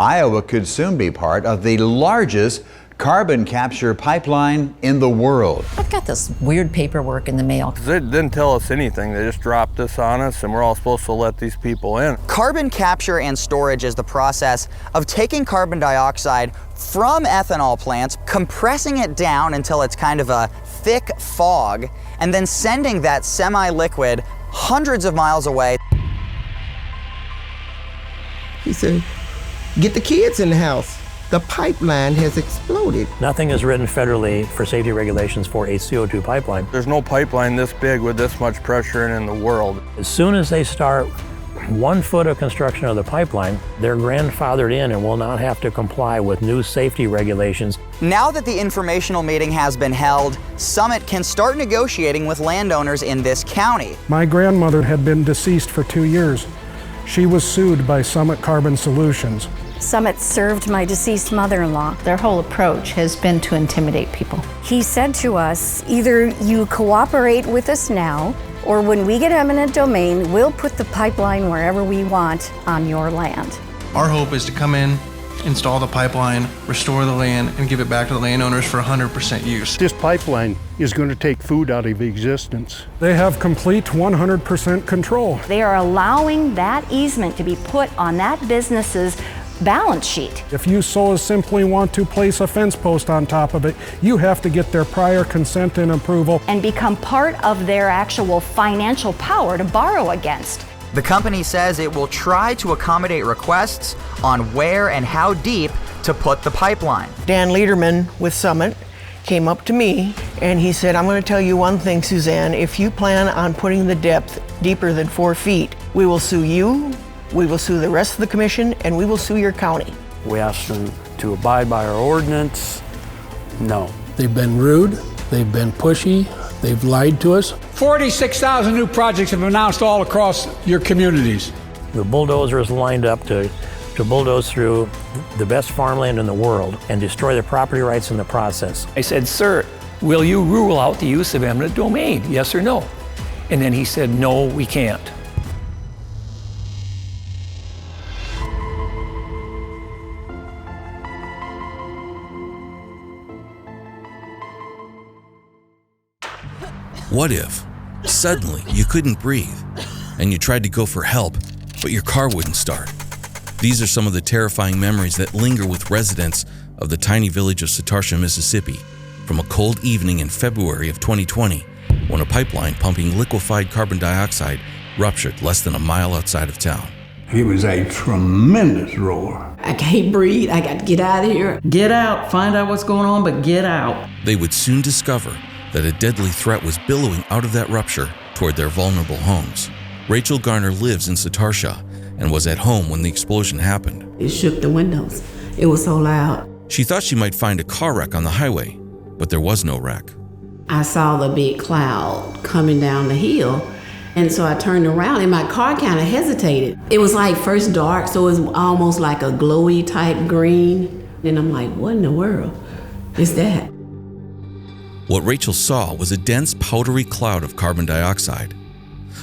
Iowa could soon be part of the largest carbon capture pipeline in the world. I've got this weird paperwork in the mail. They didn't tell us anything. They just dropped this on us, and we're all supposed to let these people in. Carbon capture and storage is the process of taking carbon dioxide from ethanol plants, compressing it down until it's kind of a thick fog, and then sending that semi-liquid hundreds of miles away. He said, "Get the kids in the house. The pipeline has exploded." Nothing is written federally for safety regulations for a CO2 pipeline. There's no pipeline this big with this much pressure in the world. As soon as they start 1 foot of construction of the pipeline, they're grandfathered in and will not have to comply with new safety regulations. Now that the informational meeting has been held, Summit can start negotiating with landowners in this county. My grandmother had been deceased for 2 years. She was sued by Summit Carbon Solutions. Summit served my deceased mother-in-law. Their whole approach has been to intimidate people. He said to us, either you cooperate with us now, or when we get eminent domain, we'll put the pipeline wherever we want on your land. Our hope is to come in, install the pipeline, restore the land, and give it back to the landowners for 100% use. This pipeline is going to take food out of existence. They have complete 100% control. They are allowing that easement to be put on that business's balance sheet. If you so simply want to place a fence post on top of it, you have to get their prior consent and approval. And become part of their actual financial power to borrow against. The company says it will try to accommodate requests on where and how deep to put the pipeline. Dan Lederman with Summit came up to me and he said, "I'm going to tell you one thing, Suzanne. If you plan on putting the depth deeper than 4 feet, we will sue you, we will sue the rest of the commission, and we will sue your county." We asked them to abide by our ordinance. No. They've been rude, they've been pushy, they've lied to us. 46,000 new projects have been announced all across your communities. The bulldozers lined up to bulldoze through the best farmland in the world and destroy the property rights in the process. I said, "Sir, will you rule out the use of eminent domain, yes or no?" And then he said, "No, we can't." What if, suddenly, you couldn't breathe, and you tried to go for help, but your car wouldn't start? These are some of the terrifying memories that linger with residents of the tiny village of Satarsha, Mississippi, from a cold evening in February of 2020, when a pipeline pumping liquefied carbon dioxide ruptured less than a mile outside of town. It was a tremendous roar. "I can't breathe, I got to get out of here." Get out, find out what's going on, but get out. They would soon discover that a deadly threat was billowing out of that rupture toward their vulnerable homes. Rachel Garner lives in Satarsha and was at home when the explosion happened. It shook the windows. It was so loud. She thought she might find a car wreck on the highway, but there was no wreck. I saw the big cloud coming down the hill, and so I turned around and my car kind of hesitated. It was like first dark, so it was almost like a glowy type green. And I'm like, what in the world is that? What Rachel saw was a dense, powdery cloud of carbon dioxide.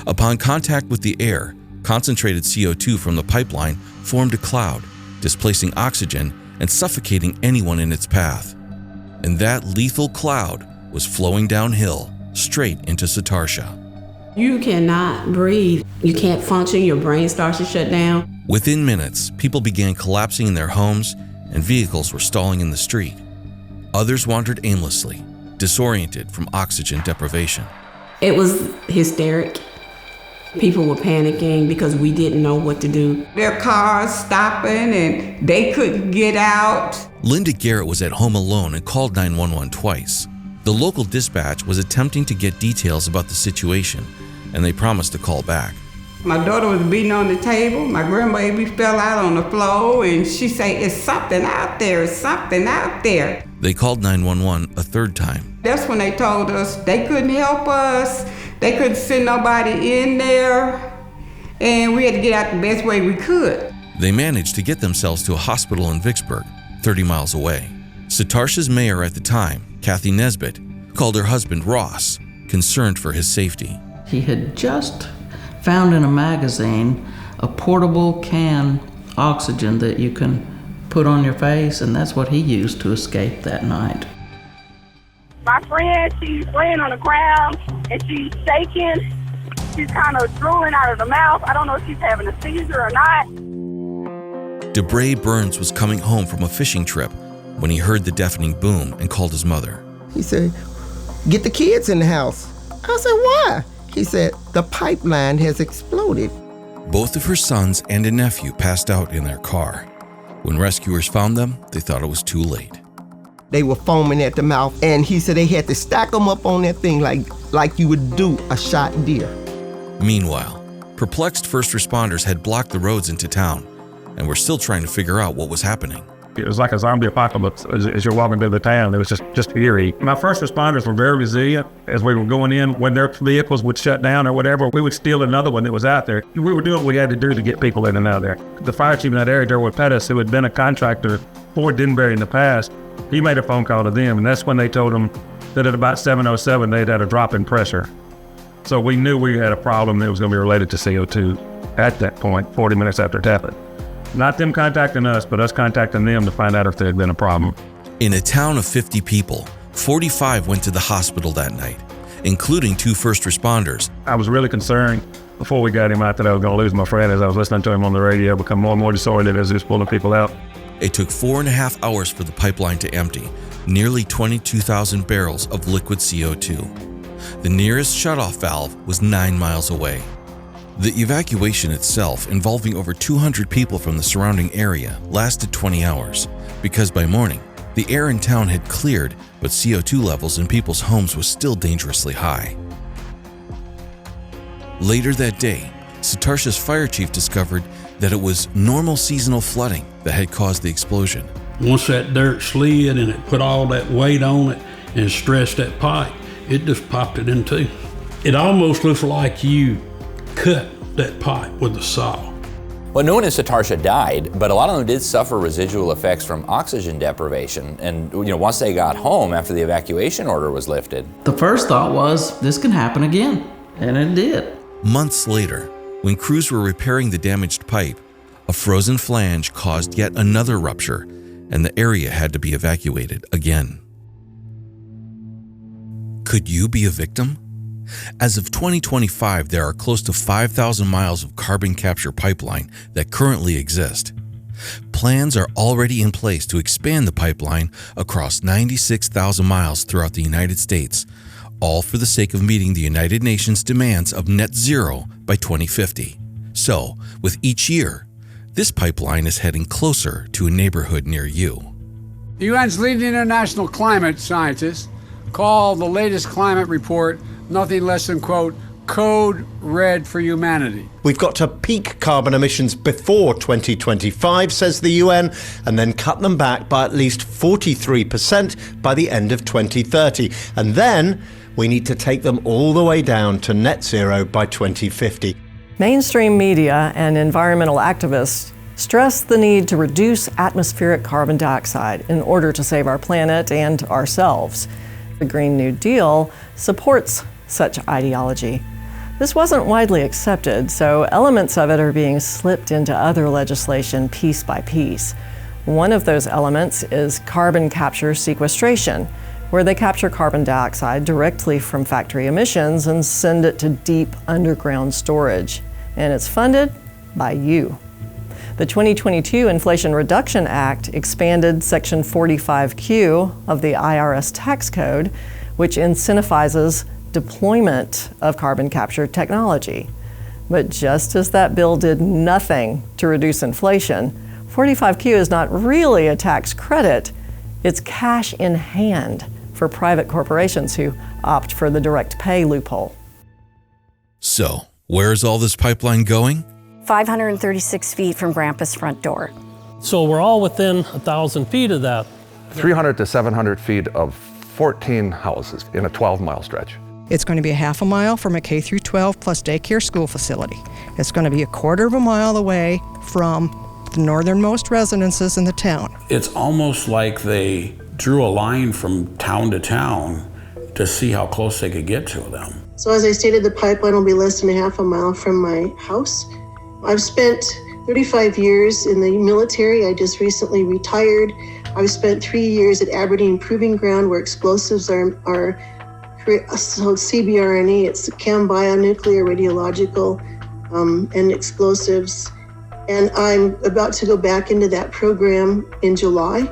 Upon contact with the air, concentrated CO2 from the pipeline formed a cloud, displacing oxygen and suffocating anyone in its path. And that lethal cloud was flowing downhill, straight into Satarsha. You cannot breathe. You can't function. Your brain starts to shut down. Within minutes, people began collapsing in their homes and vehicles were stalling in the street. Others wandered aimlessly, disoriented from oxygen deprivation. It was hysteric. People were panicking because we didn't know what to do. Their cars stopping and they couldn't get out. Linda Garrett was at home alone and called 911 twice. The local dispatch was attempting to get details about the situation, and they promised to call back. My daughter was beating on the table. My grandbaby fell out on the floor, and she said, "It's something out there, it's something out there." They called 911 a third time. That's when they told us they couldn't help us. They couldn't send nobody in there, and we had to get out the best way we could. They managed to get themselves to a hospital in Vicksburg, 30 miles away. Satarsha's mayor at the time, Kathy Nesbitt, called her husband Ross, concerned for his safety. He had just found in a magazine a portable can oxygen that you can put on your face, and that's what he used to escape that night. My friend, she's laying on the ground and she's shaking. She's kind of drooling out of the mouth. I don't know if she's having a seizure or not. DeBray Burns was coming home from a fishing trip when he heard the deafening boom and called his mother. He said, "Get the kids in the house." I said, "Why?" He said, "The pipeline has exploded." Both of her sons and a nephew passed out in their car. When rescuers found them, they thought it was too late. They were foaming at the mouth, and he said they had to stack them up on that thing like you would do a shot deer. Meanwhile, perplexed first responders had blocked the roads into town and were still trying to figure out what was happening. It was like a zombie apocalypse as you're walking through the town. It was just eerie. My first responders were very resilient. As we were going in, when their vehicles would shut down or whatever, we would steal another one that was out there. We were doing what we had to do to get people in and out of there. The fire chief in that area, Derwood Pettis, who had been a contractor for Denbury in the past, he made a phone call to them, and that's when they told him that at about 7:07, they'd had a drop in pressure. So we knew we had a problem that was going to be related to CO2 at that point, 40 minutes after it happened. Not them contacting us, but us contacting them to find out if there had been a problem. In a town of 50 people, 45 went to the hospital that night, including 2 first responders. I was really concerned before we got him out that I was going to lose my friend as I was listening to him on the radio, become more and more disoriented as he was pulling people out. It took 4.5 hours for the pipeline to empty, nearly 22,000 barrels of liquid CO2. The nearest shutoff valve was 9 miles away. The evacuation itself, involving over 200 people from the surrounding area, lasted 20 hours, because by morning, the air in town had cleared, but CO2 levels in people's homes was still dangerously high. Later that day, Satarsha's fire chief discovered that it was normal seasonal flooding that had caused the explosion. Once that dirt slid and it put all that weight on it and stretched that pipe, it just popped it in two. It almost looks like you cut that pipe with a saw. Well, no one in Satarsha died, but a lot of them did suffer residual effects from oxygen deprivation. And once they got home after the evacuation order was lifted. The first thought was, this can happen again, and it did. Months later, when crews were repairing the damaged pipe, a frozen flange caused yet another rupture, and the area had to be evacuated again. Could you be a victim? As of 2025, there are close to 5,000 miles of carbon capture pipeline that currently exist. Plans are already in place to expand the pipeline across 96,000 miles throughout the United States, all for the sake of meeting the United Nations demands of net zero by 2050. So, with each year, this pipeline is heading closer to a neighborhood near you. The UN's leading international climate scientists call the latest climate report nothing less than, quote, code red for humanity. We've got to peak carbon emissions before 2025, says the UN, and then cut them back by at least 43% by the end of 2030. And then we need to take them all the way down to net zero by 2050. Mainstream media and environmental activists stress the need to reduce atmospheric carbon dioxide in order to save our planet and ourselves. The Green New Deal supports such ideology. This wasn't widely accepted, so elements of it are being slipped into other legislation piece by piece. One of those elements is carbon capture sequestration, where they capture carbon dioxide directly from factory emissions and send it to deep underground storage. And it's funded by you. The 2022 Inflation Reduction Act expanded Section 45Q of the IRS tax code, which incentivizes deployment of carbon capture technology. But just as that bill did nothing to reduce inflation, 45Q is not really a tax credit, it's cash in hand for private corporations who opt for the direct pay loophole. So, where's all this pipeline going? 536 feet from Grandpa's front door. So we're all within 1,000 feet of that. 300 to 700 feet of 14 houses in a 12-mile stretch. It's going to be a half a mile from a K through 12 plus daycare school facility. It's going to be a quarter of a mile away from the northernmost residences in the town. It's almost like they drew a line from town to town to see how close they could get to them. So as I stated, the pipeline will be less than a half a mile from my house. I've spent 35 years in the military. I just recently retired. I've spent 3 years at Aberdeen Proving Ground where explosives are so CBRNE, it's chem, bionuclear, radiological, and explosives. And I'm about to go back into that program in July.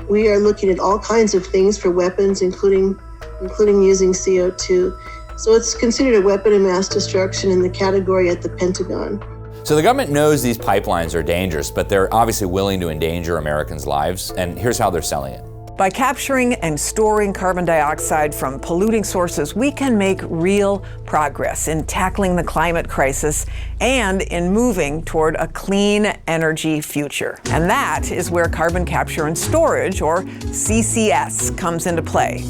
We are looking at all kinds of things for weapons, including using CO2. So it's considered a weapon of mass destruction in the category at the Pentagon. So the government knows these pipelines are dangerous, but they're obviously willing to endanger Americans' lives, and here's how they're selling it. By capturing and storing carbon dioxide from polluting sources, we can make real progress in tackling the climate crisis and in moving toward a clean energy future. And that is where carbon capture and storage, or CCS, comes into play.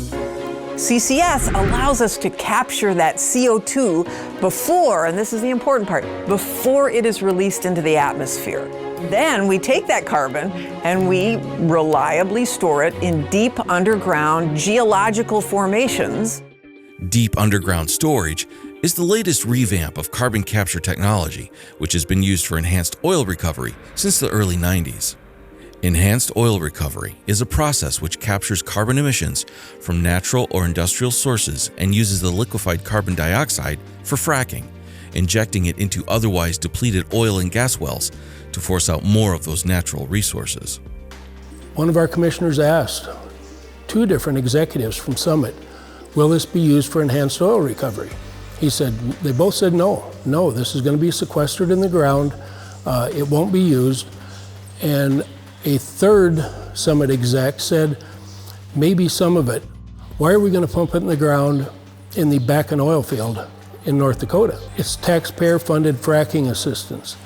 CCS allows us to capture that CO2 before, and this is the important part, before it is released into the atmosphere. Then we take that carbon and we reliably store it in deep underground geological formations. Deep underground storage is the latest revamp of carbon capture technology, which has been used for enhanced oil recovery since the early 90s. Enhanced oil recovery is a process which captures carbon emissions from natural or industrial sources and uses the liquefied carbon dioxide for fracking, injecting it into otherwise depleted oil and gas wells to force out more of those natural resources. One of our commissioners asked 2 different executives from Summit, will this be used for enhanced oil recovery? They both said no, this is going to be sequestered in the ground, it won't be used. And a third Summit exec said, maybe some of it. Why are we going to pump it in the ground in the Bakken oil field in North Dakota? It's taxpayer-funded fracking assistance.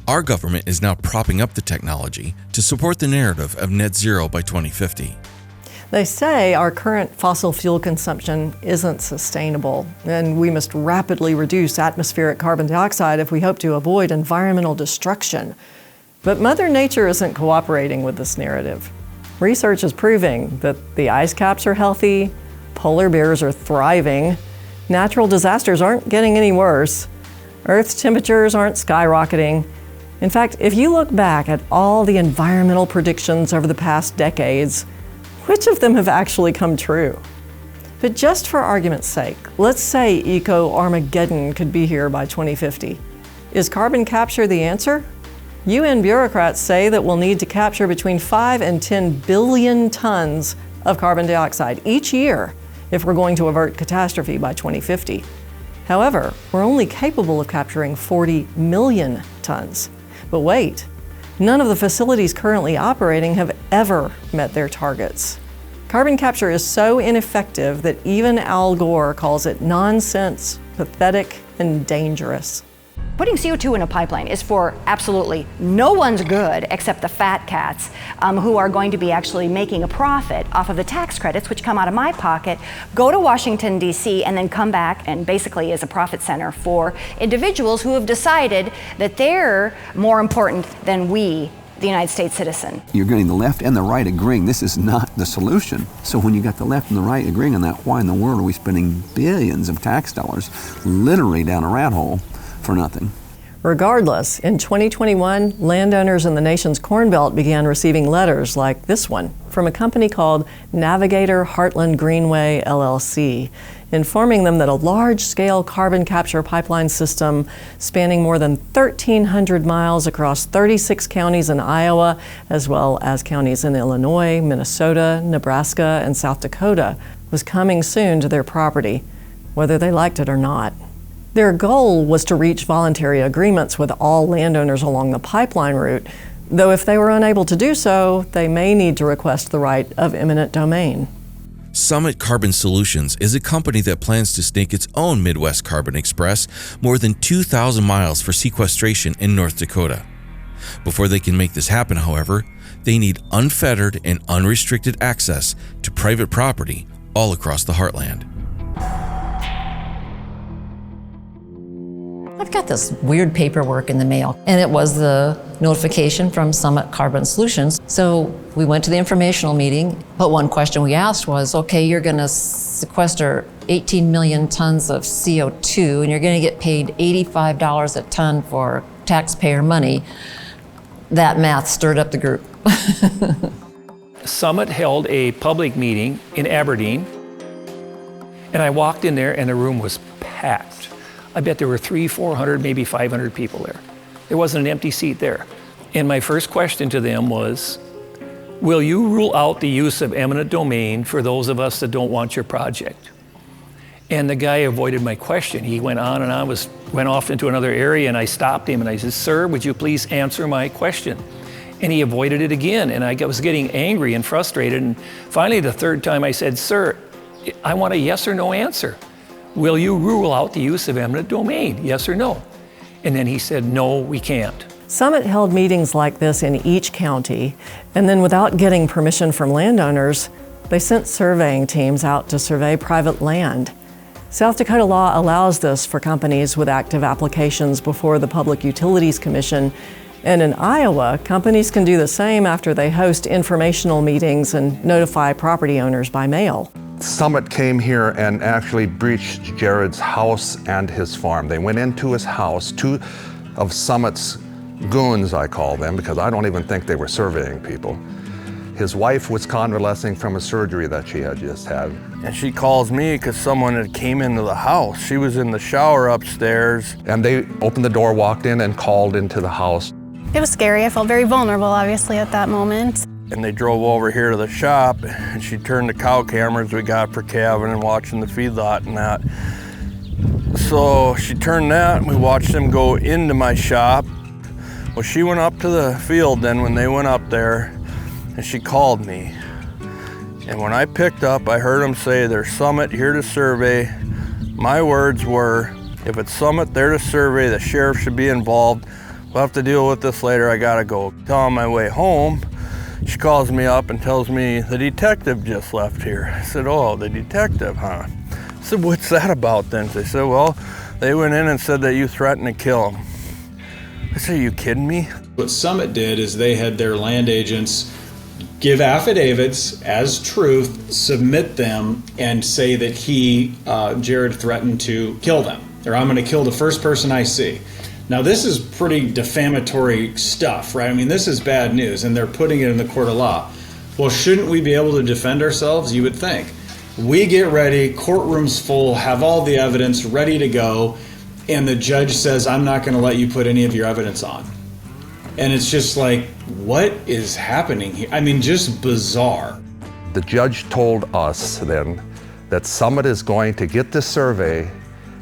Our government is now propping up the technology to support the narrative of net zero by 2050. They say our current fossil fuel consumption isn't sustainable, and we must rapidly reduce atmospheric carbon dioxide if we hope to avoid environmental destruction. But Mother Nature isn't cooperating with this narrative. Research is proving that the ice caps are healthy, polar bears are thriving, natural disasters aren't getting any worse, Earth's temperatures aren't skyrocketing. In fact, if you look back at all the environmental predictions over the past decades, which of them have actually come true? But just for argument's sake, let's say Eco-Armageddon could be here by 2050. Is carbon capture the answer? UN bureaucrats say that we'll need to capture between 5 and 10 billion tons of carbon dioxide each year if we're going to avert catastrophe by 2050. However, we're only capable of capturing 40 million tons. But wait, none of the facilities currently operating have ever met their targets. Carbon capture is so ineffective that even Al Gore calls it nonsense, pathetic, and dangerous. Putting CO2 in a pipeline is for absolutely no one's good except the fat cats who are going to be actually making a profit off of the tax credits, which come out of my pocket, go to Washington, D.C., and then come back and basically is a profit center for individuals who have decided that they're more important than we, the United States citizen. You're getting the left and the right agreeing this is not the solution. So when you got the left and the right agreeing on that, why in the world are we spending billions of tax dollars literally down a rat hole for nothing? Regardless, in 2021, landowners in the nation's Corn Belt began receiving letters like this one from a company called Navigator Heartland Greenway, LLC, informing them that a large-scale carbon capture pipeline system spanning more than 1,300 miles across 36 counties in Iowa, as well as counties in Illinois, Minnesota, Nebraska, and South Dakota, was coming soon to their property, whether they liked it or not. Their goal was to reach voluntary agreements with all landowners along the pipeline route, though if they were unable to do so, they may need to request the right of eminent domain. Summit Carbon Solutions is a company that plans to stake its own Midwest Carbon Express more than 2,000 miles for sequestration in North Dakota. Before they can make this happen, however, they need unfettered and unrestricted access to private property all across the heartland. I've got this weird paperwork in the mail, and it was the notification from Summit Carbon Solutions. So we went to the informational meeting, but one question we asked was, okay, you're gonna sequester 18 million tons of CO2, and you're gonna get paid $85 a ton for taxpayer money. That math stirred up the group. Summit held a public meeting in Aberdeen, and I walked in there and the room was packed. I bet there were 300, 400, maybe 500 people there. There wasn't an empty seat there. And my first question to them was, will you rule out the use of eminent domain for those of us that don't want your project? And the guy avoided my question. He went on and on, went off into another area, and I stopped him and I said, sir, would you please answer my question? And he avoided it again, and I was getting angry and frustrated. And finally, the third time I said, sir, I want a yes or no answer. Will you rule out the use of eminent domain, yes or no? And then he said, no, we can't. Summit held meetings like this in each county, and then without getting permission from landowners, they sent surveying teams out to survey private land. South Dakota law allows this for companies with active applications before the Public Utilities Commission, and in Iowa, companies can do the same after they host informational meetings and notify property owners by mail. Summit came here and actually breached Jared's house and his farm. They went into his house, two of Summit's goons, I call them, because I don't even think they were surveying people. His wife was convalescing from a surgery that she had just had. And she calls me because someone had came into the house. She was in the shower upstairs. And they opened the door, walked in, and called into the house. It was scary. I felt very vulnerable, obviously, at that moment. And they drove over here to the shop, and she turned the cow cameras we got for calving and watching the feedlot and that. So she turned that, and we watched them go into my shop. Well, she went up to the field then when they went up there, and she called me. And when I picked up, I heard them say, there's Summit here to survey. My words were, if it's Summit there to survey, the sheriff should be involved. We'll have to deal with this later, I gotta go. On my way home, she calls me up and tells me the detective just left here. I said, oh, the detective, huh? I said, what's that about then? They said, well, they went in and said that you threatened to kill him. I said, are you kidding me? What Summit did is they had their land agents give affidavits as truth, submit them, and say that Jared threatened to kill them, or I'm going to kill the first person I see. Now, this is pretty defamatory stuff, right? I mean, this is bad news, and they're putting it in the court of law. Well, shouldn't we be able to defend ourselves? You would think. We get ready, courtroom's full, have all the evidence ready to go, and the judge says, I'm not going to let you put any of your evidence on. And it's just like, what is happening here? I mean, just bizarre. The judge told us then that Summit is going to get this survey,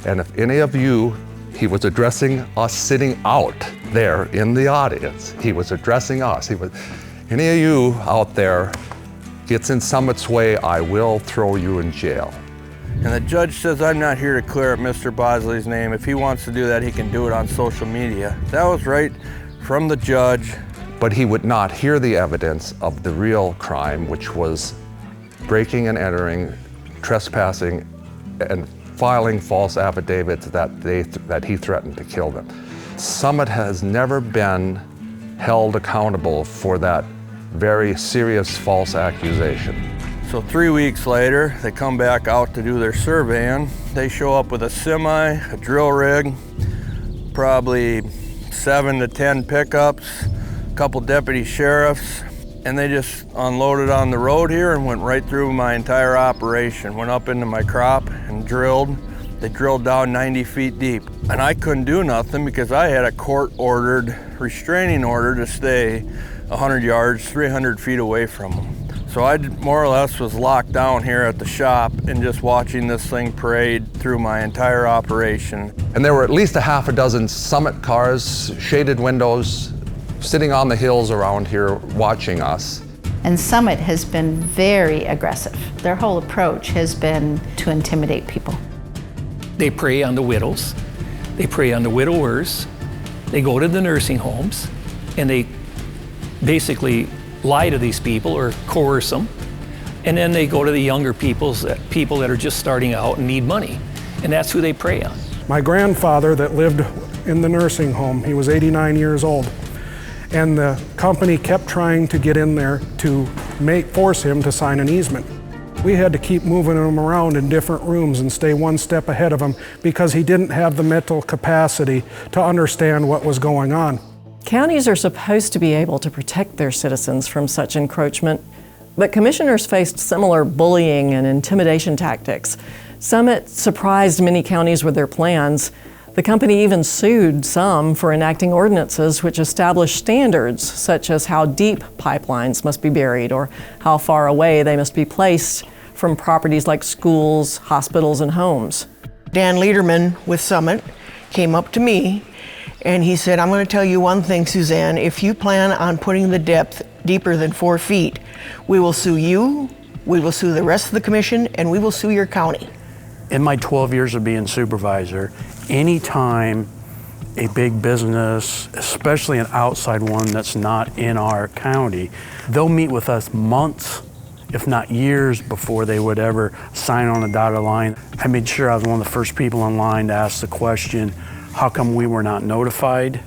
and if any of you, he was addressing us sitting out there in the audience. He was addressing us. Any of you out there gets in Summit's way, I will throw you in jail. And the judge says, I'm not here to clear up Mr. Bosley's name. If he wants to do that, he can do it on social media. That was right from the judge. But he would not hear the evidence of the real crime, which was breaking and entering, trespassing, and filing false affidavits that he threatened to kill them. Summit has never been held accountable for that very serious false accusation. So 3 weeks later, they come back out to do their surveying. They show up with a semi, a drill rig, probably 7 to 10 pickups, a couple deputy sheriffs, and they just unloaded on the road here and went right through my entire operation. Went up into my crop and drilled. They drilled down 90 feet deep. And I couldn't do nothing because I had a court-ordered restraining order to stay 100 yards, 300 feet away from them. So I more or less was locked down here at the shop and just watching this thing parade through my entire operation. And there were at least a half a dozen Summit cars, shaded windows, sitting on the hills around here watching us. And Summit has been very aggressive. Their whole approach has been to intimidate people. They prey on the widows, they prey on the widowers, they go to the nursing homes, and they basically lie to these people or coerce them, and then they go to the younger people that are just starting out and need money, and that's who they prey on. My grandfather that lived in the nursing home, he was 89 years old, and the company kept trying to get in there to force him to sign an easement. We had to keep moving him around in different rooms and stay one step ahead of him because he didn't have the mental capacity to understand what was going on. Counties are supposed to be able to protect their citizens from such encroachment, but commissioners faced similar bullying and intimidation tactics. Summit surprised many counties with their plans. The company even sued some for enacting ordinances which establish standards, such as how deep pipelines must be buried or how far away they must be placed from properties like schools, hospitals, and homes. Dan Lederman with Summit came up to me and he said, I'm going to tell you one thing, Suzanne, if you plan on putting the depth deeper than 4 feet, we will sue you, we will sue the rest of the commission, and we will sue your county. In my 12 years of being supervisor, anytime a big business, especially an outside one that's not in our county, they'll meet with us months, if not years, before they would ever sign on a dotted line. I made sure I was one of the first people in line to ask the question, how come we were not notified?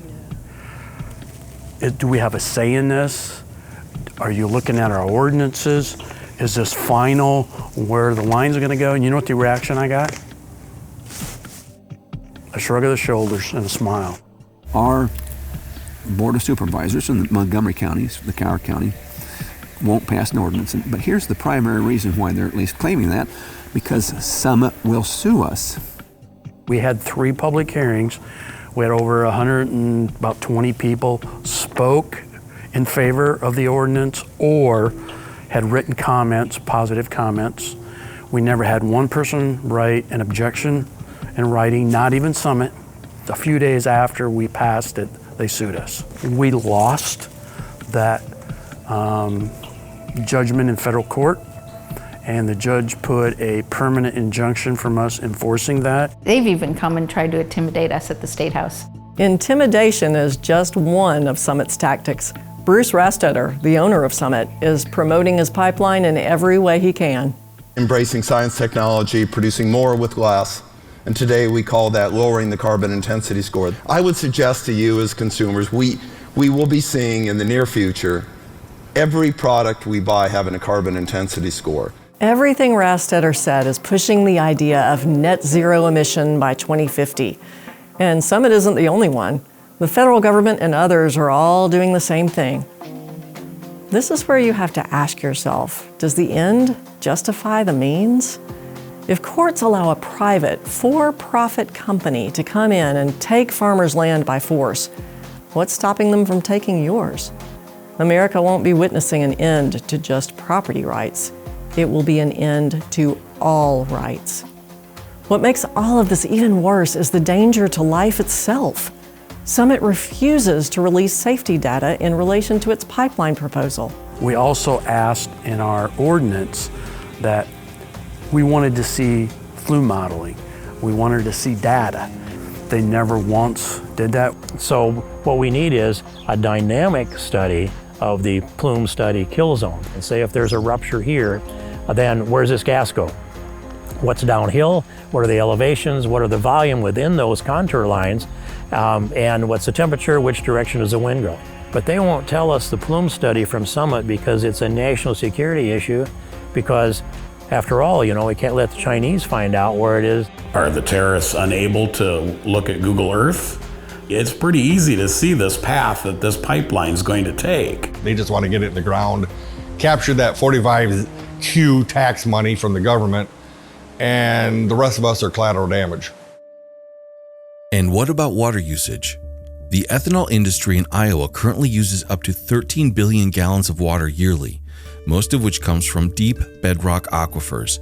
Do we have a say in this? Are you looking at our ordinances? Is this final where the lines are gonna go? And you know what the reaction I got? A shrug of the shoulders and a smile. Our Board of Supervisors in the Montgomery counties, the Coward County, won't pass an ordinance. But here's the primary reason why they're at least claiming that, because Summit will sue us. We had 3 public hearings. We had over 120 people spoke in favor of the ordinance or had written comments, positive comments. We never had one person write an objection in writing, not even Summit. A few days after we passed it, they sued us. We lost that judgment in federal court, and the judge put a permanent injunction from us enforcing that. They've even come and tried to intimidate us at the State House. Intimidation is just one of Summit's tactics. Bruce Rastetter, the owner of Summit, is promoting his pipeline in every way he can. Embracing science technology, producing more with less, and today we call that lowering the carbon intensity score. I would suggest to you as consumers, we will be seeing in the near future every product we buy having a carbon intensity score. Everything Rastetter said is pushing the idea of net zero emission by 2050. And Summit isn't the only one. The federal government and others are all doing the same thing. This is where you have to ask yourself, does the end justify the means? If courts allow a private, for-profit company to come in and take farmers' land by force, what's stopping them from taking yours? America won't be witnessing an end to just property rights. It will be an end to all rights. What makes all of this even worse is the danger to life itself. Summit refuses to release safety data in relation to its pipeline proposal. We also asked in our ordinance that we wanted to see flume modeling. We wanted to see data. They never once did that. So what we need is a dynamic study of the plume study kill zone. And say if there's a rupture here, then where's this gas go? What's downhill? What are the elevations? What are the volume within those contour lines? And what's the temperature? Which direction does the wind go? But they won't tell us the plume study from Summit because it's a national security issue, because after all, you know, we can't let the Chinese find out where it is. Are the terrorists unable to look at Google Earth? It's pretty easy to see this path that this pipeline is going to take. They just want to get it in the ground, capture that 45Q tax money from the government, and the rest of us are collateral damage. And what about water usage? The ethanol industry in Iowa currently uses up to 13 billion gallons of water yearly, most of which comes from deep bedrock aquifers.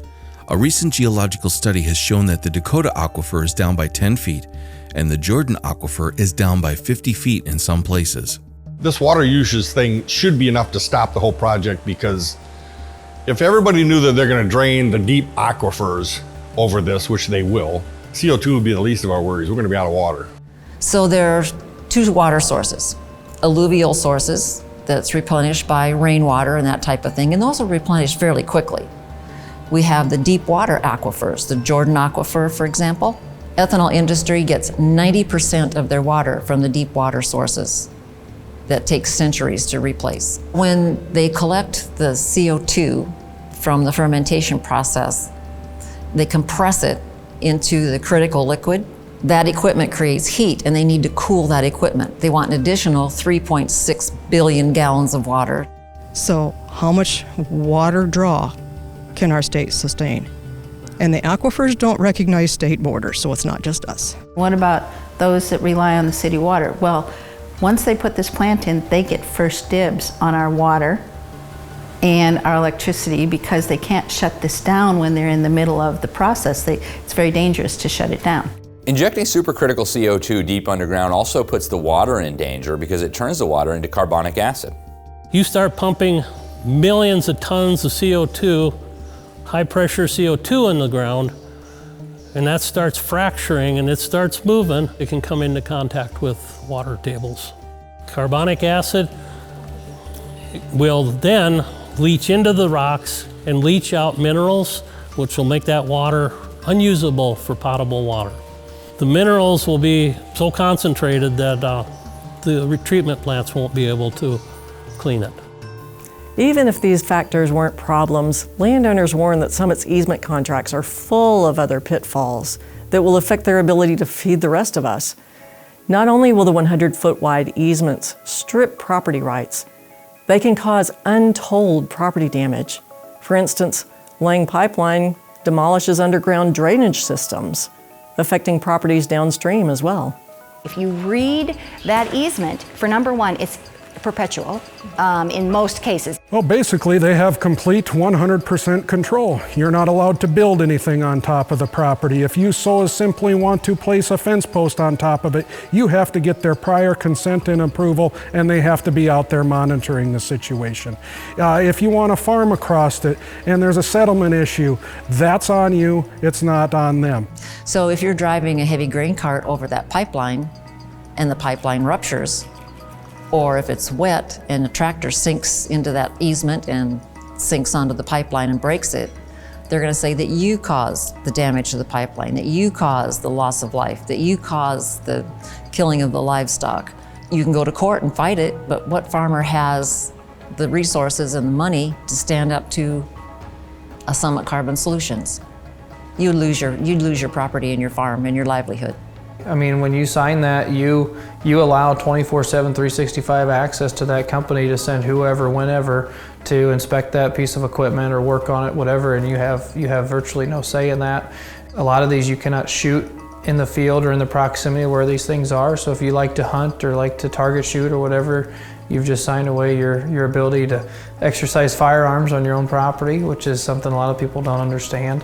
A recent geological study has shown that the Dakota aquifer is down by 10 feet, and the Jordan aquifer is down by 50 feet in some places. This water usage thing should be enough to stop the whole project, because if everybody knew that they're going to drain the deep aquifers over this, which they will, CO2 would be the least of our worries. We're going to be out of water. So there are 2 water sources, alluvial sources that's replenished by rainwater and that type of thing, and those are replenished fairly quickly. We have the deep water aquifers, the Jordan aquifer, for example. Ethanol industry gets 90% of their water from the deep water sources. That takes centuries to replace. When they collect the CO2 from the fermentation process, they compress it into the critical liquid, That equipment creates heat, and they need to cool that equipment. They want an additional 3.6 billion gallons of water. So how much water draw can our state sustain? And the aquifers don't recognize state borders, so it's not just us. What about those that rely on the city water? Well, once they put this plant in, they get first dibs on our water and our electricity because they can't shut this down when they're in the middle of the process. It's very dangerous to shut it down. Injecting supercritical CO2 deep underground also puts the water in danger because it turns the water into carbonic acid. You start pumping millions of tons of CO2, high pressure CO2 in the ground, and that starts fracturing and it starts moving, it can come into contact with water tables. Carbonic acid will then leach into the rocks and leach out minerals, which will make that water unusable for potable water. The minerals will be so concentrated that the treatment plants won't be able to clean it. Even if these factors weren't problems, landowners warn that Summit's easement contracts are full of other pitfalls that will affect their ability to feed the rest of us. Not only will the 100-foot wide easements strip property rights, they can cause untold property damage. For instance, Lang Pipeline demolishes underground drainage systems, affecting properties downstream as well. If you read that easement, for number one, it's perpetual in most cases. Well, basically, they have complete 100% control. You're not allowed to build anything on top of the property. If you so simply want to place a fence post on top of it, you have to get their prior consent and approval, and they have to be out there monitoring the situation. If you want to farm across it and there's a settlement issue, that's on you, it's not on them. So if you're driving a heavy grain cart over that pipeline and the pipeline ruptures, or if it's wet and a tractor sinks into that easement and sinks onto the pipeline and breaks it, they're going to say that you caused the damage to the pipeline, that you caused the loss of life, that you caused the killing of the livestock. You can go to court and fight it, but what farmer has the resources and the money to stand up to a Summit Carbon Solutions? You'd lose your property and your farm and your livelihood. I mean, when you sign that, you allow 24/7, 365 access to that company to send whoever, whenever, to inspect that piece of equipment or work on it, whatever, and you have virtually no say in that. A lot of these you cannot shoot in the field or in the proximity where these things are. So if you like to hunt or like to target shoot or whatever, you've just signed away your ability to exercise firearms on your own property, which is something a lot of people don't understand.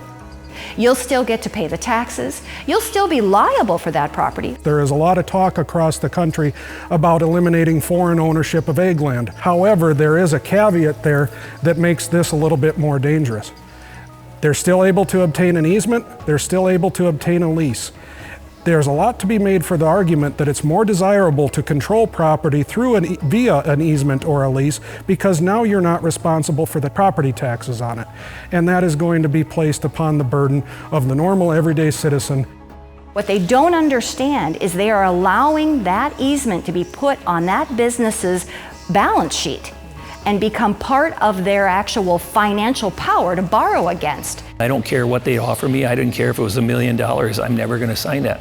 You'll still get to pay the taxes. You'll still be liable for that property. There is a lot of talk across the country about eliminating foreign ownership of ag land. However, there is a caveat there that makes this a little bit more dangerous. They're still able to obtain an easement. They're still able to obtain a lease. There's a lot to be made for the argument that it's more desirable to control property via an easement or a lease, because now you're not responsible for the property taxes on it. And that is going to be placed upon the burden of the normal everyday citizen. What they don't understand is they are allowing that easement to be put on that business's balance sheet and become part of their actual financial power to borrow against. I don't care what they offer me. I didn't care if it was $1 million. I'm never going to sign that.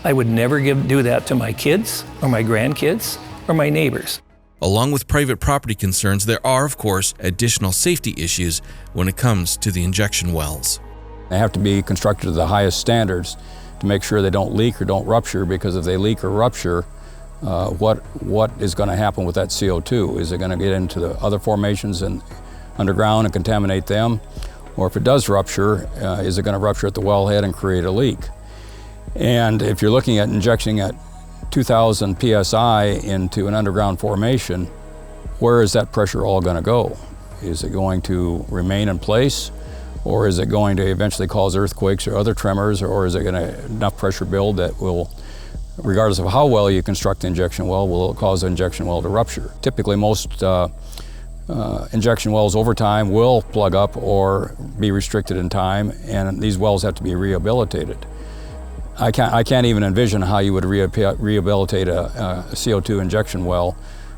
I would never do that to my kids or my grandkids or my neighbors. Along with private property concerns, there are, of course, additional safety issues when it comes to the injection wells. They have to be constructed to the highest standards to make sure they don't leak or don't rupture, because if they leak or rupture, what is going to happen with that CO2? Is it going to get into the other formations and underground and contaminate them? Or if it does rupture, is it going to rupture at the wellhead and create a leak? And if you're looking at injecting at 2,000 psi into an underground formation, where is that pressure all going to go? Is it going to remain in place, or is it going to eventually cause earthquakes or other tremors, or is it going to enough pressure build that will, regardless of how well you construct the injection well, will cause the injection well to rupture? Typically, most injection wells over time will plug up or be restricted in time, and these wells have to be rehabilitated. I can't even envision how you would rehabilitate a CO2 injection well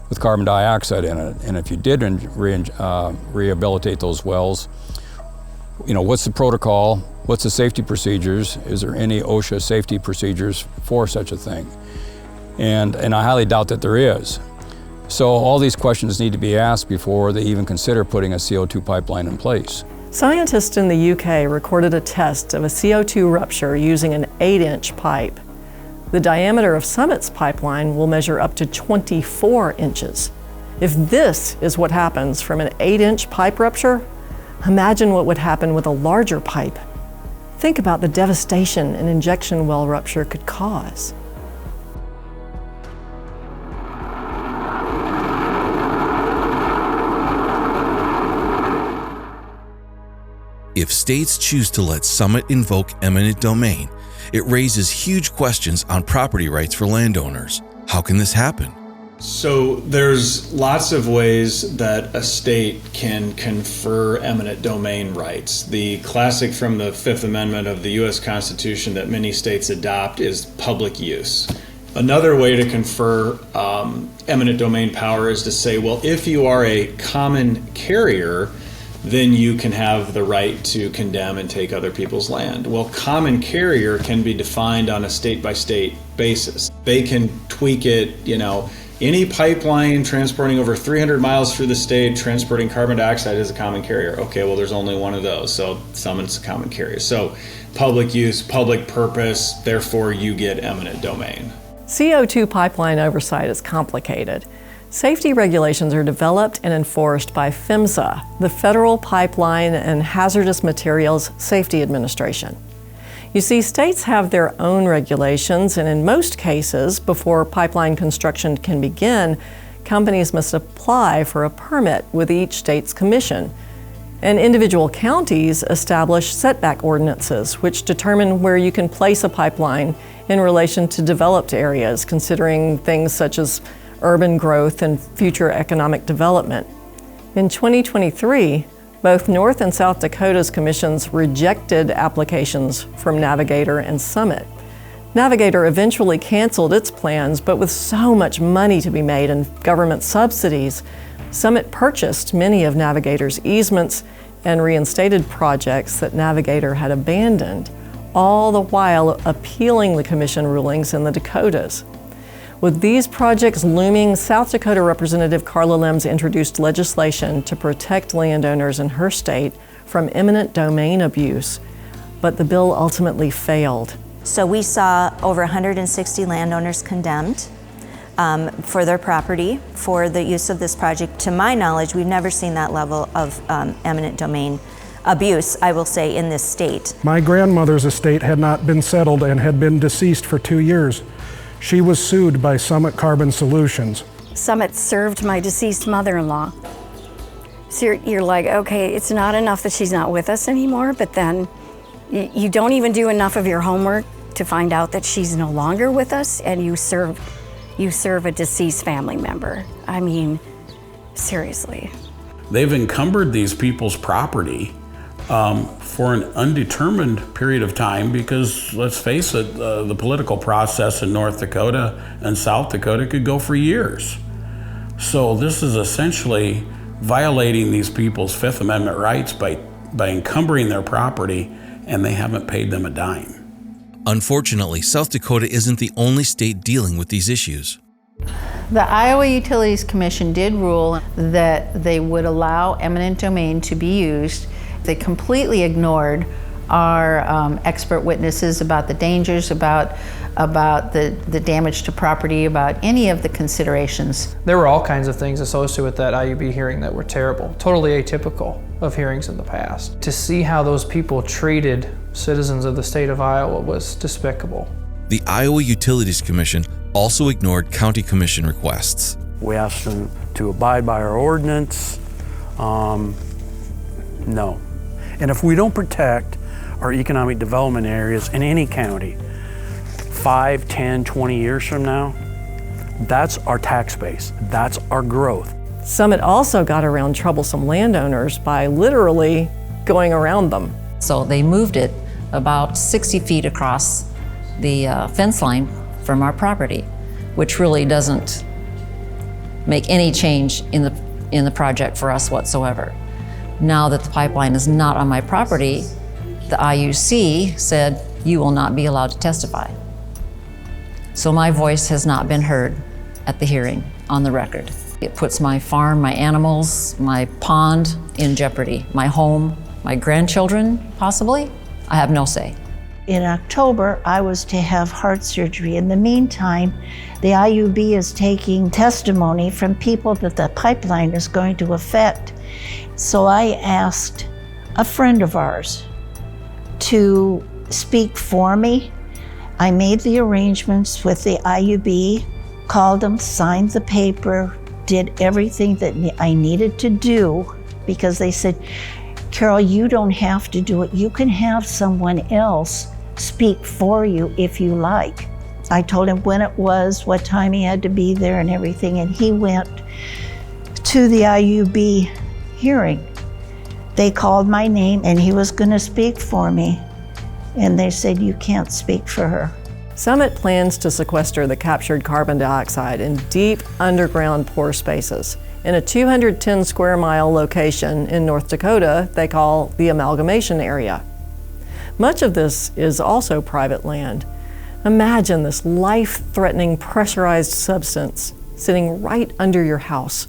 with carbon dioxide in it. And if you did rehabilitate those wells, what's the protocol? What's the safety procedures? Is there any OSHA safety procedures for such a thing? And I highly doubt that there is. So all these questions need to be asked before they even consider putting a CO2 pipeline in place. Scientists in the UK recorded a test of a CO2 rupture using an 8-inch pipe. The diameter of Summit's pipeline will measure up to 24 inches. If this is what happens from an 8-inch pipe rupture, imagine what would happen with a larger pipe. Think about the devastation an injection well rupture could cause. If states choose to let Summit invoke eminent domain, it raises huge questions on property rights for landowners. How can this happen? So there's lots of ways that a state can confer eminent domain rights. The classic from the Fifth Amendment of the U.S. Constitution that many states adopt is public use. Another way to confer eminent domain power is to say, well, if you are a common carrier, then you can have the right to condemn and take other people's land. Well, common carrier can be defined on a state-by-state basis. They can tweak it, any pipeline transporting over 300 miles through the state, transporting carbon dioxide is a common carrier. Okay, well, there's only one of those, so Summit's a common carrier. So public use, public purpose, therefore you get eminent domain. CO2 pipeline oversight is complicated. Safety regulations are developed and enforced by PHMSA, the Federal Pipeline and Hazardous Materials Safety Administration. You see, states have their own regulations, and in most cases, before pipeline construction can begin, companies must apply for a permit with each state's commission. And individual counties establish setback ordinances, which determine where you can place a pipeline in relation to developed areas, considering things such as urban growth and future economic development. In 2023, both North and South Dakota's commissions rejected applications from Navigator and Summit. Navigator eventually canceled its plans, but with so much money to be made in government subsidies, Summit purchased many of Navigator's easements and reinstated projects that Navigator had abandoned, all the while appealing the commission rulings in the Dakotas. With these projects looming, South Dakota Representative Carla Lems introduced legislation to protect landowners in her state from eminent domain abuse, but the bill ultimately failed. So we saw over 160 landowners condemned for their property for the use of this project. To my knowledge, we've never seen that level of eminent domain abuse, I will say, in this state. My grandmother's estate had not been settled and had been deceased for 2 years. She was sued by Summit Carbon Solutions. Summit served my deceased mother-in-law. So you're like, okay, it's not enough that she's not with us anymore, but then you don't even do enough of your homework to find out that she's no longer with us, and you serve a deceased family member. I mean, seriously. They've encumbered these people's property for an undetermined period of time because, let's face it, the political process in North Dakota and South Dakota could go for years. So this is essentially violating these people's Fifth Amendment rights by encumbering their property, and they haven't paid them a dime. Unfortunately, South Dakota isn't the only state dealing with these issues. The Iowa Utilities Commission did rule that they would allow eminent domain to be used. They completely ignored our expert witnesses about the dangers, about the damage to property, about any of the considerations. There were all kinds of things associated with that IUB hearing that were terrible, totally atypical of hearings in the past. To see how those people treated citizens of the state of Iowa was despicable. The Iowa Utilities Commission also ignored county commission requests. We asked them to abide by our ordinance. No. And if we don't protect our economic development areas in any county, 5, 10, 20 years from now, that's our tax base, that's our growth. Summit also got around troublesome landowners by literally going around them. So they moved it about 60 feet across the fence line from our property, which really doesn't make any change in the project for us whatsoever. Now that the pipeline is not on my property, the IUC said, you will not be allowed to testify. So my voice has not been heard at the hearing on the record. It puts my farm, my animals, my pond in jeopardy, my home, my grandchildren, possibly. I have no say. In October, I was to have heart surgery. In the meantime, the IUB is taking testimony from people that the pipeline is going to affect. So I asked a friend of ours to speak for me. I made the arrangements with the IUB, called them, signed the paper, did everything that I needed to do, because they said, Carol, you don't have to do it. You can have someone else speak for you if you like. I told him when it was, what time he had to be there and everything, and he went to the IUB hearing. They called my name and he was going to speak for me, and they said, you can't speak for her. Summit plans to sequester the captured carbon dioxide in deep underground pore spaces in a 210 square mile location in North Dakota they call the Amalgamation Area. Much of this is also private land. Imagine this life-threatening pressurized substance sitting right under your house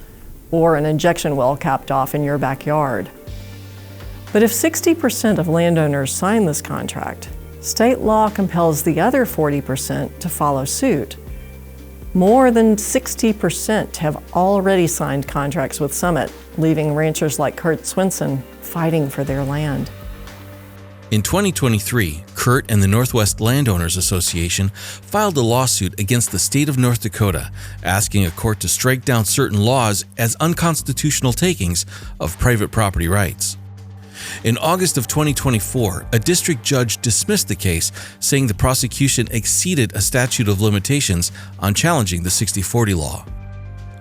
or an injection well capped off in your backyard. But if 60% of landowners sign this contract, state law compels the other 40% to follow suit. More than 60% have already signed contracts with Summit, leaving ranchers like Kurt Swinson fighting for their land. In 2023, Kurt and the Northwest Landowners Association filed a lawsuit against the state of North Dakota, asking a court to strike down certain laws as unconstitutional takings of private property rights. In August of 2024, a district judge dismissed the case, saying the prosecution exceeded a statute of limitations on challenging the 60/40 law.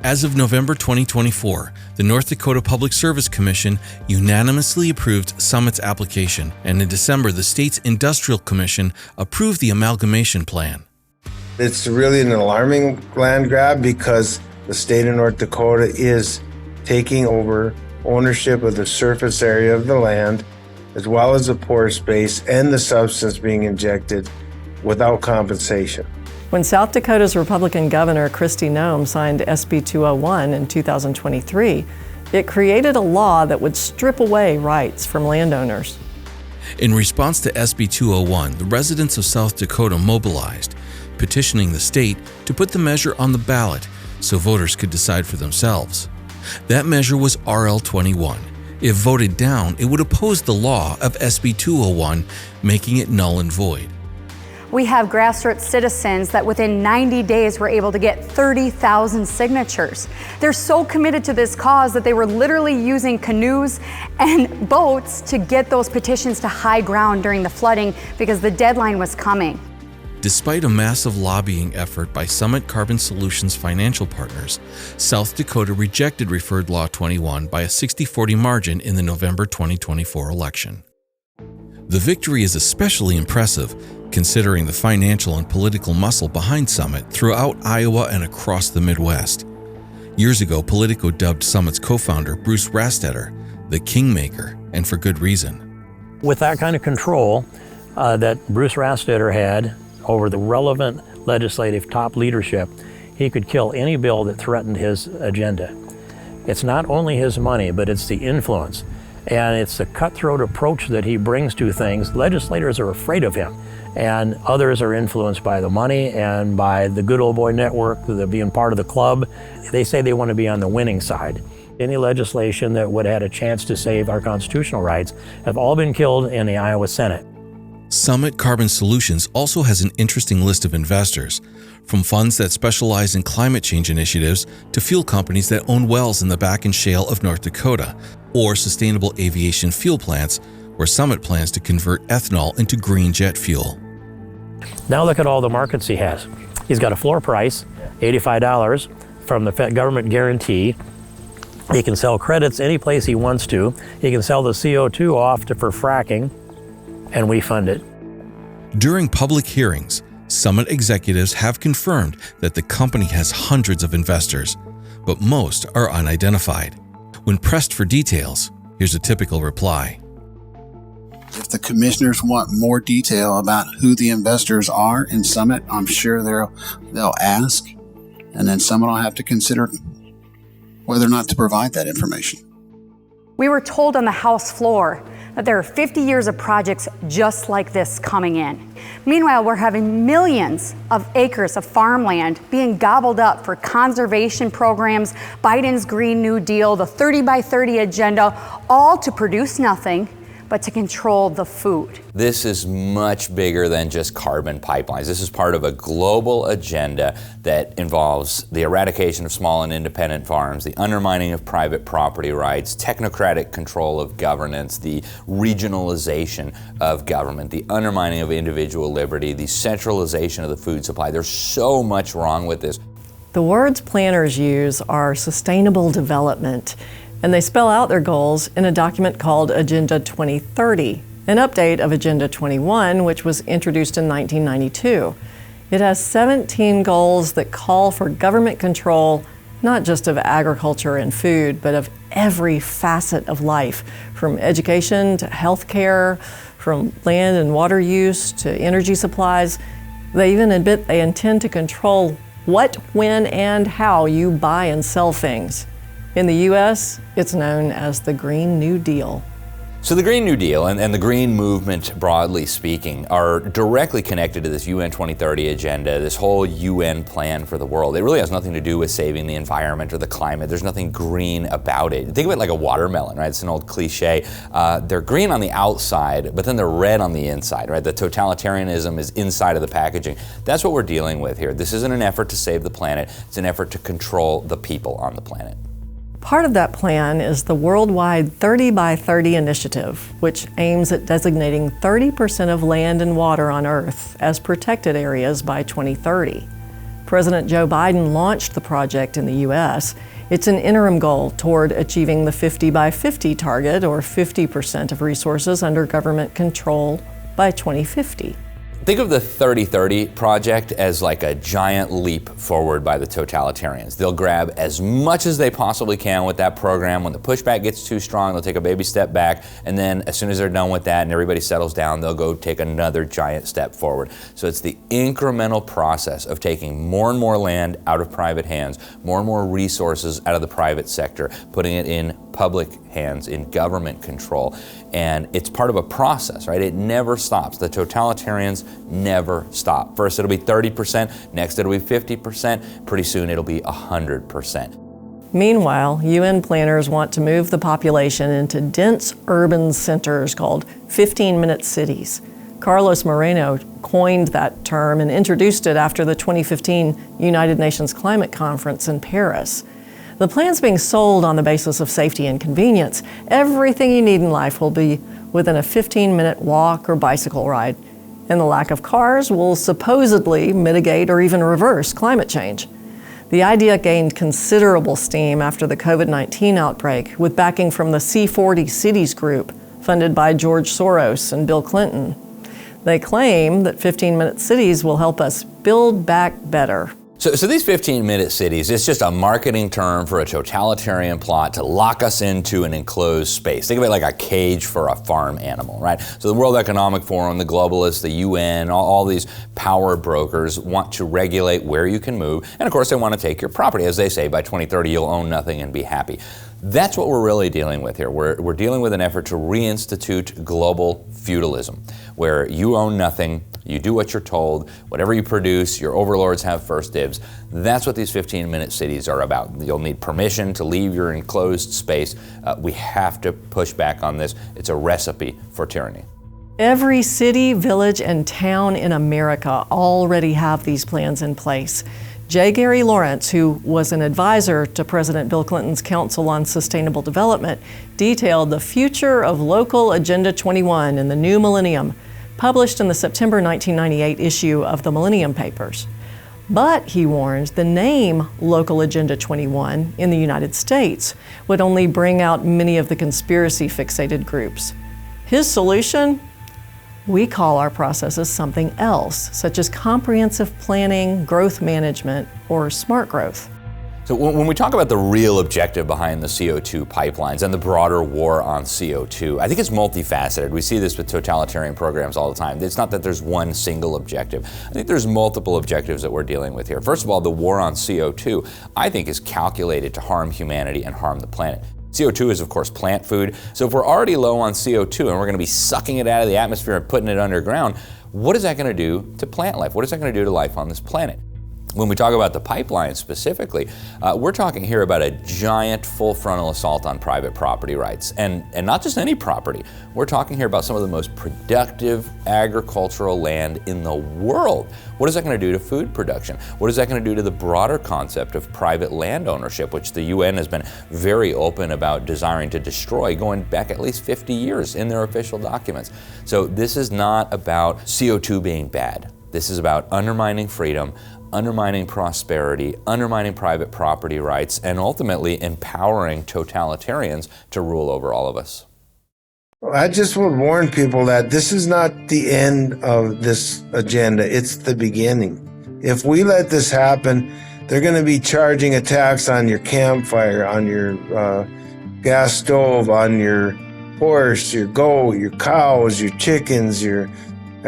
As of November 2024, the North Dakota Public Service Commission unanimously approved Summit's application, and in December, the state's Industrial Commission approved the amalgamation plan. It's really an alarming land grab because the state of North Dakota is taking over ownership of the surface area of the land, as well as the pore space and the substance being injected without compensation. When South Dakota's Republican Governor Kristi Noem signed SB 201 in 2023, it created a law that would strip away rights from landowners. In response to SB 201, the residents of South Dakota mobilized, petitioning the state to put the measure on the ballot so voters could decide for themselves. That measure was RL 21. If voted down, it would oppose the law of SB 201, making it null and void. We have grassroots citizens that within 90 days were able to get 30,000 signatures. They're so committed to this cause that they were literally using canoes and boats to get those petitions to high ground during the flooding because the deadline was coming. Despite a massive lobbying effort by Summit Carbon Solutions financial partners, South Dakota rejected Referred Law 21 by a 60-40 margin in the November 2024 election. The victory is especially impressive considering the financial and political muscle behind Summit throughout Iowa and across the Midwest. Years ago, Politico dubbed Summit's co-founder, Bruce Rastetter, the Kingmaker, and for good reason. With that kind of control that Bruce Rastetter had over the relevant legislative top leadership, he could kill any bill that threatened his agenda. It's not only his money, but it's the influence. And it's the cutthroat approach that he brings to things. Legislators are afraid of him, and others are influenced by the money and by the good old boy network, the being part of the club. They say they want to be on the winning side. Any legislation that would have had a chance to save our constitutional rights have all been killed in the Iowa Senate. Summit Carbon Solutions also has an interesting list of investors, from funds that specialize in climate change initiatives to fuel companies that own wells in the Bakken Shale of North Dakota, or sustainable aviation fuel plants where Summit plans to convert ethanol into green jet fuel. Now look at all the markets he has. He's got a floor price, $85 from the government guarantee. He can sell credits any place he wants to. He can sell the CO2 off for fracking, and we fund it. During public hearings, Summit executives have confirmed that the company has hundreds of investors, but most are unidentified. When pressed for details, Here's a typical reply. If the commissioners want more detail about who the investors are in Summit, I'm sure they'll ask, and then Summit will have to consider whether or not to provide that information. We were told on the House floor that there are 50 years of projects just like this coming in. Meanwhile, we're having millions of acres of farmland being gobbled up for conservation programs, Biden's Green New Deal, the 30 by 30 agenda, all to produce nothing but to control the food. This is much bigger than just carbon pipelines. This is part of a global agenda that involves the eradication of small and independent farms, the undermining of private property rights, technocratic control of governance, the regionalization of government, the undermining of individual liberty, the centralization of the food supply. There's so much wrong with this. The words planners use are sustainable development, and they spell out their goals in a document called Agenda 2030, an update of Agenda 21, which was introduced in 1992. It has 17 goals that call for government control, not just of agriculture and food, but of every facet of life, from education to healthcare, from land and water use to energy supplies. They even admit they intend to control what, when, and how you buy and sell things. In the U.S., it's known as the Green New Deal. So the Green New Deal and the green movement, broadly speaking, are directly connected to this UN 2030 agenda, this whole UN plan for the world. It really has nothing to do with saving the environment or the climate. There's nothing green about it. Think of it like a watermelon, right? It's an old cliche. They're green on the outside, but then they're red on the inside, right? The totalitarianism is inside of the packaging. That's what we're dealing with here. This isn't an effort to save the planet. It's an effort to control the people on the planet. Part of that plan is the worldwide 30 by 30 initiative, which aims at designating 30% of land and water on Earth as protected areas by 2030. President Joe Biden launched the project in the U.S. It's an interim goal toward achieving the 50 by 50 target, or 50% of resources under government control by 2050. Think of the 3030 project as like a giant leap forward by the totalitarians. They'll grab as much as they possibly can with that program. When the pushback gets too strong, they'll take a baby step back, and then as soon as they're done with that and everybody settles down, they'll go take another giant step forward. So it's the incremental process of taking more and more land out of private hands, more and more resources out of the private sector, putting it in public hands, in government control. And it's part of a process, right? It never stops. The totalitarians never stop. First it'll be 30%, next it'll be 50%, pretty soon it'll be 100%. Meanwhile, UN planners want to move the population into dense urban centers called 15-minute cities. Carlos Moreno coined that term and introduced it after the 2015 United Nations Climate Conference in Paris. The plan's being sold on the basis of safety and convenience. Everything you need in life will be within a 15-minute walk or bicycle ride. And the lack of cars will supposedly mitigate or even reverse climate change. The idea gained considerable steam after the COVID-19 outbreak, with backing from the C40 Cities group, funded by George Soros and Bill Clinton. They claim that 15-minute cities will help us build back better. So these 15-minute cities, it's just a marketing term for a totalitarian plot to lock us into an enclosed space. Think of it like a cage for a farm animal, right? So the World Economic Forum, the globalists, the UN, all these power brokers want to regulate where you can move. And of course, they want to take your property. As they say, by 2030, you'll own nothing and be happy. That's what we're really dealing with here. We're dealing with an effort to reinstitute global feudalism, where you own nothing, you do what you're told, whatever you produce, your overlords have first dibs. That's what these 15-minute cities are about. You'll need permission to leave your enclosed space. We have to push back on this. It's a recipe for tyranny. Every city, village, and town in America already have these plans in place. J. Gary Lawrence, who was an advisor to President Bill Clinton's Council on Sustainable Development, detailed the future of local Agenda 21 in the new millennium, published in the September 1998 issue of the Millennium Papers. But, he warned, the name Local Agenda 21 in the United States would only bring out many of the conspiracy-fixated groups. His solution? We call our processes something else, such as comprehensive planning, growth management, or smart growth. So when we talk about the real objective behind the CO2 pipelines and the broader war on CO2, I think it's multifaceted. We see this with totalitarian programs all the time. It's not that there's one single objective. I think there's multiple objectives that we're dealing with here. First of all, the war on CO2, I think, is calculated to harm humanity and harm the planet. CO2 is, of course, plant food. So if we're already low on CO2 and we're going to be sucking it out of the atmosphere and putting it underground, what is that going to do to plant life? What is that going to do to life on this planet? When we talk about the pipeline specifically, we're talking here about a giant full frontal assault on private property rights. And not just any property. We're talking here about some of the most productive agricultural land in the world. What is that going to do to food production? What is that going to do to the broader concept of private land ownership, which the UN has been very open about desiring to destroy, going back at least 50 years in their official documents. So this is not about CO2 being bad. This is about undermining freedom, undermining prosperity, undermining private property rights, and ultimately empowering totalitarians to rule over all of us. I just would warn people that this is not the end of this agenda. It's the beginning. If we let this happen, they're going to be charging a tax on your campfire, on your gas stove, on your horse, your goat, your cows, your chickens,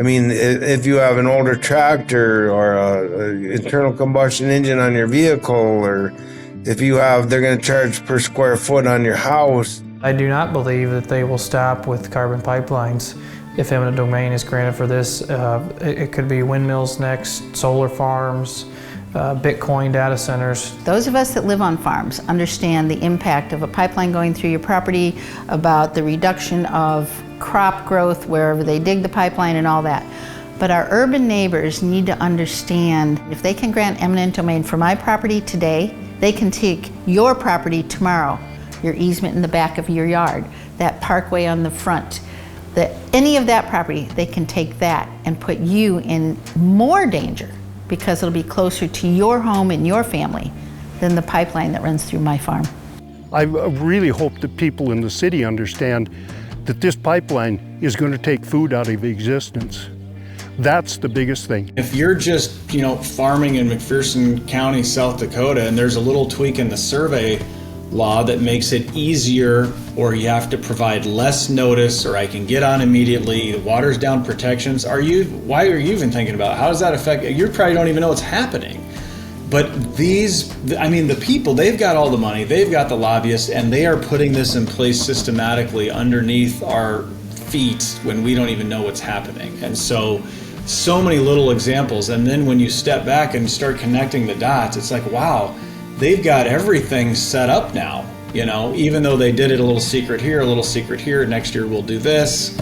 if you have an older tractor or an internal combustion engine on your vehicle, or if you have, they're going to charge per square foot on your house. I do not believe that they will stop with carbon pipelines if eminent domain is granted for this. It could be windmills next, solar farms, Bitcoin data centers. Those of us that live on farms understand the impact of a pipeline going through your property, about the reduction of crop growth wherever they dig the pipeline and all that. But our urban neighbors need to understand, if they can grant eminent domain for my property today, they can take your property tomorrow, your easement in the back of your yard, that parkway on the front, any of that property, they can take that and put you in more danger, because it'll be closer to your home and your family than the pipeline that runs through my farm. I really hope that people in the city understand that this pipeline is going to take food out of existence. That's the biggest thing. If you're just, farming in McPherson County, South Dakota, and there's a little tweak in the survey law that makes it easier, or you have to provide less notice, or I can get on immediately, the water's down protections, why are you even thinking about it? How does that affect, you probably don't even know what's happening. But the people, they've got all the money, they've got the lobbyists, and they are putting this in place systematically underneath our feet when we don't even know what's happening. And so many little examples. And then when you step back and start connecting the dots, it's like, wow, they've got everything set up now, even though they did it a little secret here, next year we'll do this.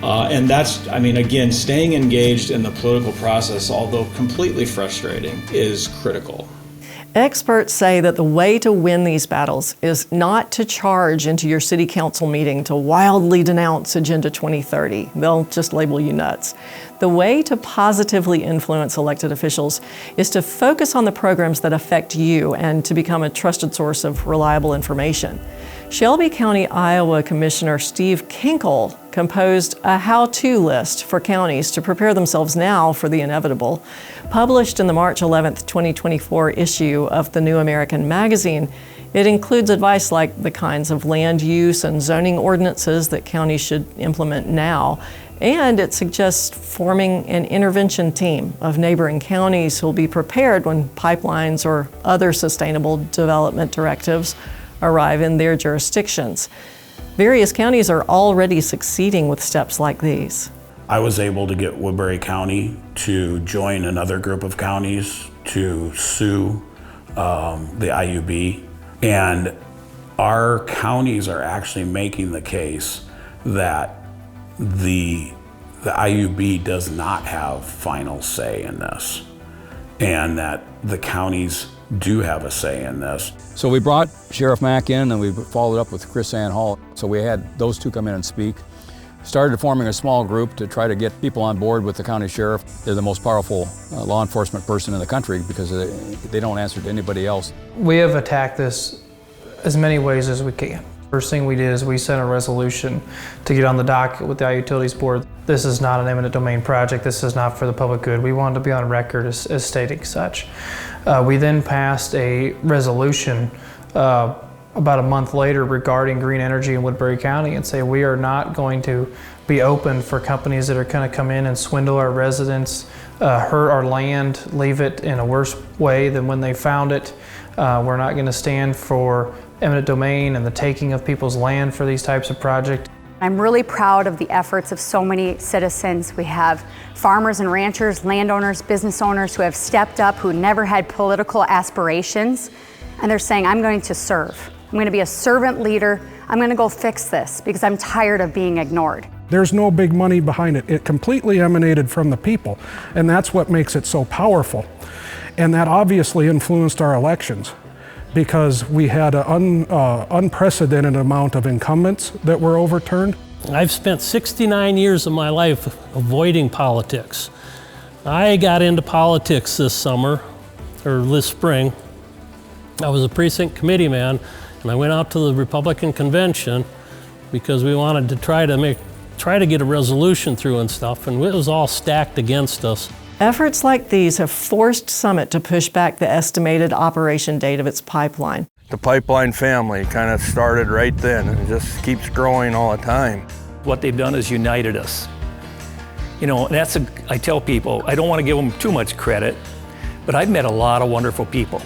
And that's, again, staying engaged in the political process, although completely frustrating, is critical. Experts say that the way to win these battles is not to charge into your city council meeting to wildly denounce Agenda 2030. They'll just label you nuts. The way to positively influence elected officials is to focus on the programs that affect you and to become a trusted source of reliable information. Shelby County, Iowa Commissioner Steve Kinkle composed a how-to list for counties to prepare themselves now for the inevitable. Published in the March 11th, 2024 issue of the New American Magazine, it includes advice like the kinds of land use and zoning ordinances that counties should implement now. And it suggests forming an intervention team of neighboring counties who will be prepared when pipelines or other sustainable development directives arrive in their jurisdictions. Various counties are already succeeding with steps like these. I was able to get Woodbury County to join another group of counties to sue the IUB. And our counties are actually making the case that the IUB does not have final say in this, and that the counties do have a say in this. So we brought Sheriff Mack in, and we followed up with Chris Ann Hall. So we had those two come in and speak. Started forming a small group to try to get people on board with the county sheriff. They're the most powerful law enforcement person in the country because they don't answer to anybody else. We have attacked this as many ways as we can. First thing we did is we sent a resolution to get on the docket with the Utilities Board. This is not an eminent domain project. This is not for the public good. We wanted to be on record as stating such. We then passed a resolution about a month later regarding green energy in Woodbury County and say we are not going to be open for companies that are going to come in and swindle our residents, hurt our land, leave it in a worse way than when they found it. We're not going to stand for eminent domain and the taking of people's land for these types of projects. I'm really proud of the efforts of so many citizens. We have farmers and ranchers, landowners, business owners who have stepped up, who never had political aspirations, and they're saying, I'm going to serve. I'm going to be a servant leader. I'm going to go fix this because I'm tired of being ignored. There's no big money behind it. It completely emanated from the people, and that's what makes it so powerful. And that obviously influenced our elections, because we had an unprecedented amount of incumbents that were overturned. I've spent 69 years of my life avoiding politics. I got into politics this summer, or this spring. I was a precinct committee man, and I went out to the Republican convention because we wanted to try to get a resolution through and stuff, and it was all stacked against us. Efforts like these have forced Summit to push back the estimated operation date of its pipeline. The pipeline family kind of started right then and it just keeps growing all the time. What they've done is united us. You know, I tell people, I don't want to give them too much credit, but I've met a lot of wonderful people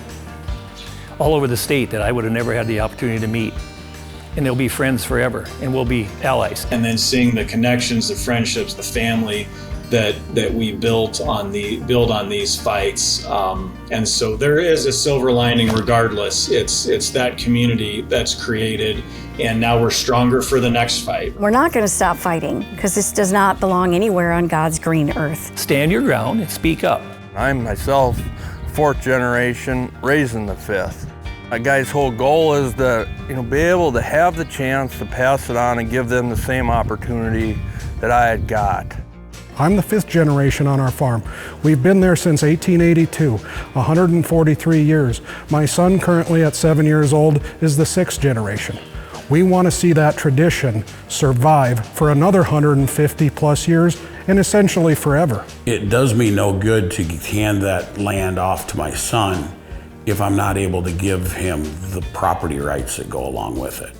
all over the state that I would have never had the opportunity to meet. And they'll be friends forever, and we'll be allies. And then seeing the connections, the friendships, the family that we build on these fights, and so there is a silver lining regardless. It's that community that's created, and now we're stronger for the next fight. We're not going to stop fighting because this does not belong anywhere on God's green earth. Stand your ground and speak up. I'm myself fourth generation, raising the fifth. My guy's whole goal is to be able to have the chance to pass it on and give them the same opportunity that I had got. I'm the fifth generation on our farm. We've been there since 1882, 143 years. My son, currently at 7 years old, is the sixth generation. We want to see that tradition survive for another 150 plus years and essentially forever. It does me no good to hand that land off to my son if I'm not able to give him the property rights that go along with it.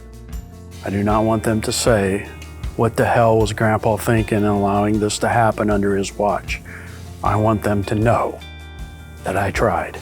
I do not want them to say, what the hell was Grandpa thinking in allowing this to happen under his watch? I want them to know that I tried.